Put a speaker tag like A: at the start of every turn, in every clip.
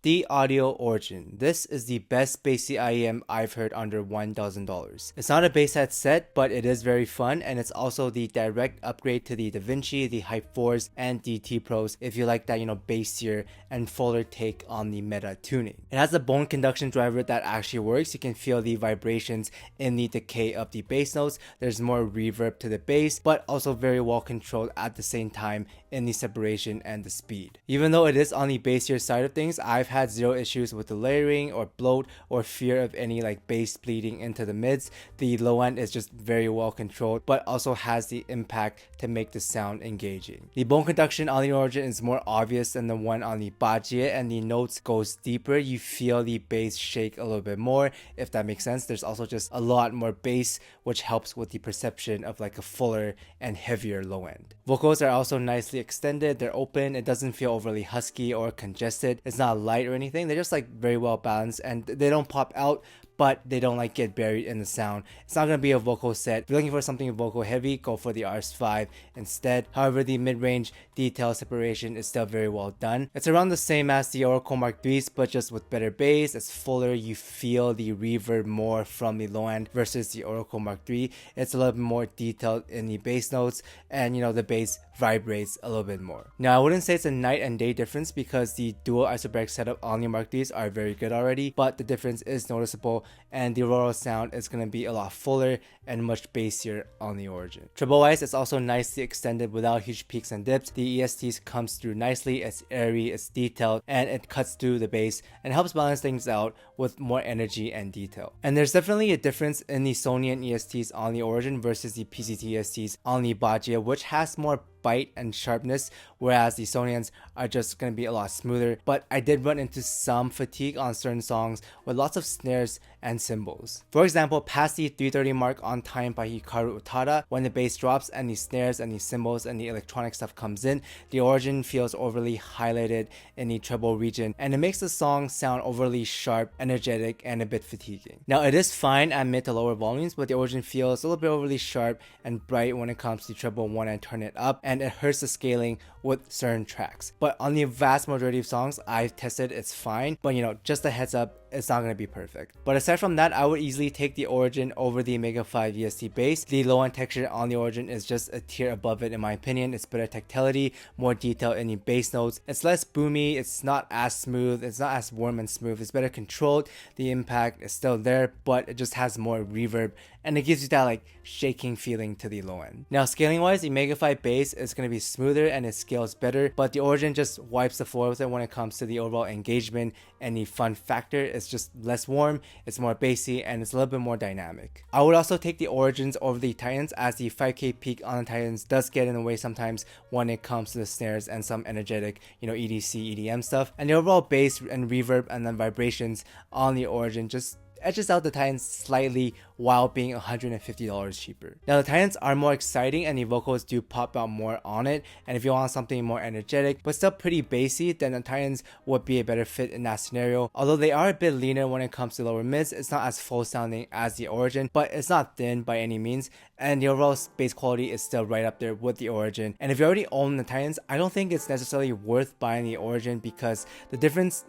A: The audio origin. This is the best bassy IEM I've heard under $1,000. It's not a bass headset, but it is very fun, and it's also the direct upgrade to the DaVinci, the Hype 4s, and the T Pros if you like that, bassier and fuller take on the meta tuning. It has a bone conduction driver that actually works. You can feel the vibrations in the decay of the bass notes. There's more reverb to the bass, but also very well controlled at the same time in the separation and the speed. Even though it is on the bassier side of things, I've had zero issues with the layering or bloat or fear of any bass bleeding into the mids. The low end is just very well controlled, but also has the impact to make the sound engaging. The bone conduction on the origin is more obvious than the one on the BAJIE, and the notes goes deeper. You feel the bass shake a little bit more, if that makes sense. There's also just a lot more bass, which helps with the perception of a fuller and heavier low end. Vocals are also nicely extended. They're open. It doesn't feel overly husky or congested. It's not light or anything. They're just very well balanced, and they don't pop out, but they don't get buried in the sound. It's not going to be a vocal set. If you're looking for something vocal heavy, go for the RS5 instead. However, the mid-range detail separation is still very well done. It's around the same as the Oracle Mark 3s, but just with better bass. It's fuller. You feel the reverb more from the low end versus the Oracle Mark 3. It's a little bit more detailed in the bass notes, and the bass vibrates a little bit more. Now, I wouldn't say it's a night and day difference because the dual isobaric setup on the Mark 3s are very good already, but the difference is noticeable, and the aural sound is going to be a lot fuller and much bassier on the origin. Treble wise, it's also nicely extended without huge peaks and dips. The ESTs comes through nicely. It's airy, it's detailed, and it cuts through the bass and helps balance things out with more energy and detail. And there's definitely a difference in the Sonian ESTs on the origin versus the PCT ESTs on the BAJIE, which has more bite and sharpness, whereas the Sonians are just going to be a lot smoother. But I did run into some fatigue on certain songs with lots of snares and cymbals. For example, past the 330 mark on Time by Hikaru Utada, when the bass drops and the snares and the cymbals and the electronic stuff comes in, the origin feels overly highlighted in the treble region, and it makes the song sound overly sharp, energetic, and a bit fatiguing. Now, it is fine at mid to lower volumes, but the origin feels a little bit overly sharp and bright when it comes to treble when I turn it up, and it hurts the scaling with certain tracks. But on the vast majority of songs I've tested, it's fine, but just a heads up, it's not going to be perfect. But aside from that, I would easily take the origin over the MEGA5 EST bass. The low end texture on the origin is just a tier above it in my opinion. It's better tactility, more detail in the bass notes. It's less boomy, it's not as smooth, it's not as warm and smooth, it's better controlled. The impact is still there, but it just has more reverb, and it gives you that shaking feeling to the low end. Now, scaling wise, the MEGA5 bass is going to be smoother and it scales better, but the origin just wipes the floor with it when it comes to the overall engagement and the fun factor. It's just less warm, it's more bassy, and it's a little bit more dynamic. I would also take the origins over the Titans, as the 5K peak on the Titans does get in the way sometimes when it comes to the snares and some energetic, EDC, EDM stuff. And the overall bass and reverb and then vibrations on the origin just edges out the Titans slightly while being $150 cheaper. Now, the Titans are more exciting and the vocals do pop out more on it, and if you want something more energetic but still pretty bassy, then the Titans would be a better fit in that scenario. Although they are a bit leaner when it comes to lower mids, it's not as full sounding as the origin, but it's not thin by any means, and the overall bass quality is still right up there with the origin. And if you already own the Titans, I don't think it's necessarily worth buying the origin because the difference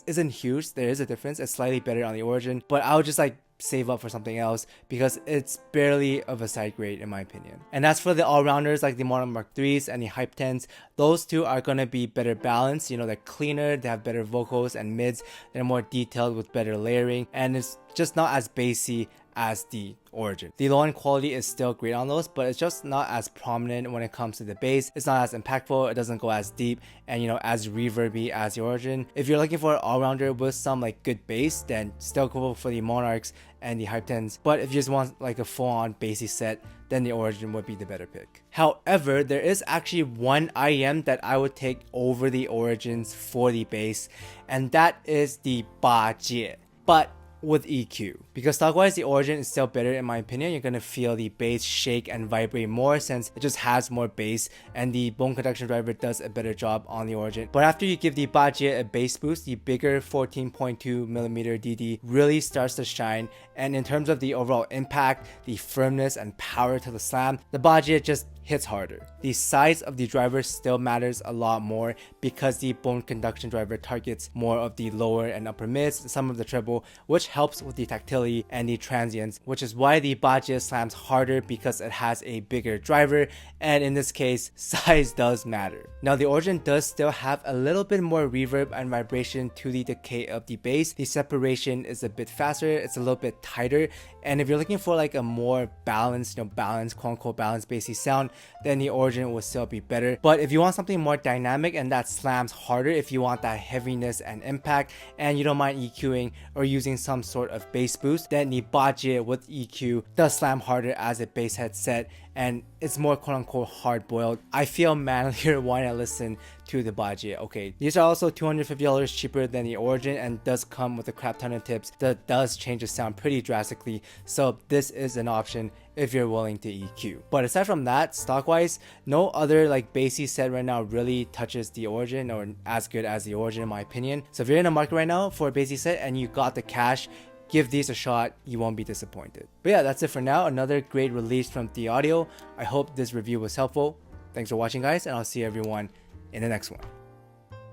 A: isn't huge. There is a difference. It's slightly better on the origin, but I would just save up for something else because it's barely of a side grade in my opinion. And as for the all-rounders like the MONARCH Mark 3s and the Hype 10s, those two are going to be better balanced. They're cleaner, they have better vocals and mids, they're more detailed with better layering, and it's just not as bassy as the origin. The low end quality is still great on those, but it's just not as prominent when it comes to the bass. It's not as impactful, it doesn't go as deep, and as reverby as the origin. If you're looking for an all-rounder with some good bass, then still go for the Monarchs and the Hype 10s. But if you just want a full-on bassy set, then the origin would be the better pick. However, there is actually one IEM that I would take over the origins for the bass, and that is the BAJIE, but with EQ. Because stock-wise, the origin is still better in my opinion. You're gonna feel the bass shake and vibrate more since it just has more bass, and the bone conduction driver does a better job on the origin. But after you give the BAJIE a bass boost, the bigger 14.2mm DD really starts to shine, and in terms of the overall impact, the firmness and power to the slam, the BAJIE just hits harder. The size of the driver still matters a lot more because the bone conduction driver targets more of the lower and upper mids, some of the treble, which helps with the tactility and the transients, which is why the BAJIE slams harder because it has a bigger driver, and in this case, size does matter. Now the Origin does still have a little bit more reverb and vibration to the decay of the bass. The separation is a bit faster, it's a little bit tighter, and if you're looking for like a more balanced, quote unquote balanced bassy sound, then the Origin will still be better. But if you want something more dynamic and that slams harder, if you want that heaviness and impact, and you don't mind EQing or using some sort of bass boost, then the BAJIE with EQ does slam harder as a bass headset, and it's more quote unquote hard boiled. I feel manlier when I listen to the BAJIE. Okay, these are also $250 cheaper than the Origin and does come with a crap ton of tips that does change the sound pretty drastically, so this is an option if you're willing to EQ. But aside from that, stock wise, no other like bassy set right now really touches the Origin or as good as the Origin in my opinion. So if you're in the market right now for a bassy set and you got the cash, give these a shot, you won't be disappointed. But yeah, that's it for now. Another great release from The Audio. I hope this review was helpful. Thanks for watching guys, and I'll see everyone in the next one.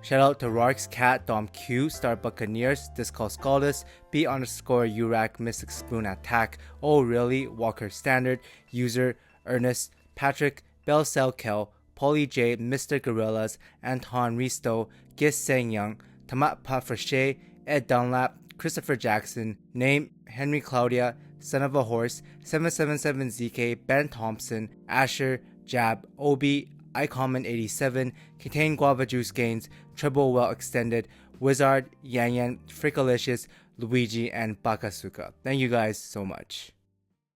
A: Shout out to Rark's Cat, Dom Q, Star Buccaneers, Discal Scaldus, B_Urac, Mystic Spoon Attack, Oh Really, Walker Standard, User, Ernest, Patrick, Belcel Kel, Polly J, Mr. Gorillas, Anton Risto, Gis Sang Young, Tamat Pafrache, Ed Dunlap, Christopher Jackson, Name, Henry Claudia, Son of a Horse, 777ZK, Ben Thompson, Asher, Jab, Obi, iCommon87, Contain Guava Juice Gains, Treble Well Extended, Wizard, Yan Yan, Frickalicious, Luigi, and Bakasuka. Thank you guys so much.